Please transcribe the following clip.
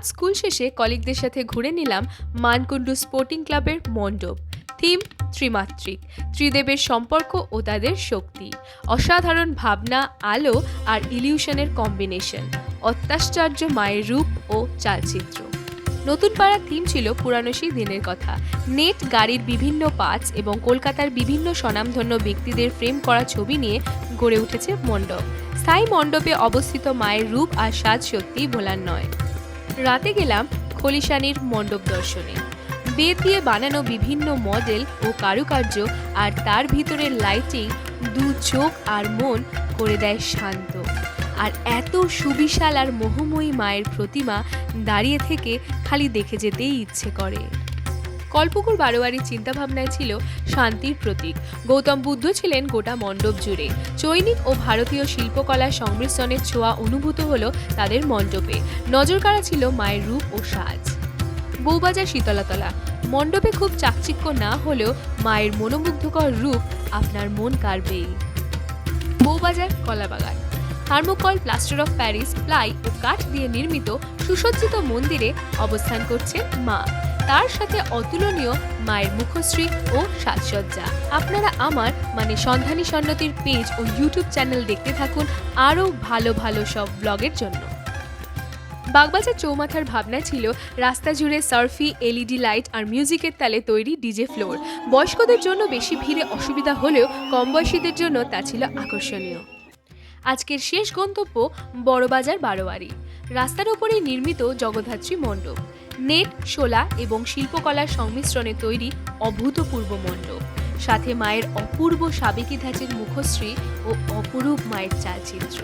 School শেষে কলিগদের সাথে ঘুরে নিলাম মানকুণ্ডু স্পোর্টিং ক্লাবের মণ্ডপ। থিম ত্রিমাত্রিক, ত্রিদেবের সম্পর্ক ও তাদের শক্তি, অসাধারণ ভাবনা, আলো আর ইলিউশনের কম্বিনেশন, অত্যাশ্চর্য মায়ের রূপ ও চালচিত্র। নতুন পাড়ার থিম ছিল পুরানো সেই দিনের কথা। নেট, গাড়ির বিভিন্ন পার্টস এবং কলকাতার বিভিন্ন স্বনামধন্য ব্যক্তিদের ফ্রেম করা ছবি নিয়ে গড়ে উঠেছে মণ্ডপ। স্থায়ী মণ্ডপে অবস্থিত মায়ের রূপ আর সাজ সত্যিই ভোলার নয়। রাতে গেলাম খলিশানির মণ্ডপ দর্শনে। বেত দিয়ে বানানো বিভিন্ন মডেল ও কারুকার্য আর তার ভিতরের লাইটিং দু চোখ আর মন করে দেয় শান্ত। আর এত সুবিশাল আর মোহময়ী মায়ের প্রতিমা দাঁড়িয়ে থেকে খালি দেখে যেতেই ইচ্ছে করে। কল্পকুর বারোয়ারির চিন্তাভাবনায় ছিল শান্তির প্রতীক। গৌতম বুদ্ধ ছিলেন গোটা মণ্ডপ জুড়ে। চৈনিক ও ভারতীয় শিল্পকলার সংমিশ্রণের ছোঁয়া অনুভূত হলো তাদের মণ্ডপে। নজর কাড়া ছিল মায়ের রূপ ও সাজ। বউবাজার শীতলাতলা মণ্ডপে খুব চাকচিক্য না হলেও মায়ের মনোমুগ্ধকর রূপ আপনার মন কাড়বেই। Bowbazar Kalabagan thermocol, plaster of Paris, ply ও কাঠ দিয়ে নির্মিত সুসজ্জিত মন্দিরে অবস্থান করছে মা। তার সাথে অতুলনীয় মায়ের মুখশ্রী ও সাজসজ্জা। আপনারা আমার সন্ধানী সন্ন্যতির পেজ ও ইউটিউব চ্যানেল দেখতে থাকুন আরও ভালো ভালো সব ব্লগের জন্য। বাগবাজার চৌমাথার ভাবনা ছিল রাস্তা জুড়ে সার্ফি, এলইডি লাইট আর মিউজিকের তালে তৈরি ডিজে ফ্লোর। বয়স্কদের জন্য বেশি ভিড়ে অসুবিধা হলেও কম বয়সীদের জন্য তা ছিল আকর্ষণীয়। আজকের শেষ গন্তব্য বড়বাজার বারোয়ারি। রাস্তার উপরেই নির্মিত জগদ্ধাত্রী মণ্ডপ। নেট, শোলা এবং শিল্পকলার সংমিশ্রণে তৈরি অভূতপূর্ব মণ্ডপ। সাথে মায়ের অপূর্ব সাবেকি ধাঁচের মুখশ্রী ও অপরূপ মায়ের চালচিত্র।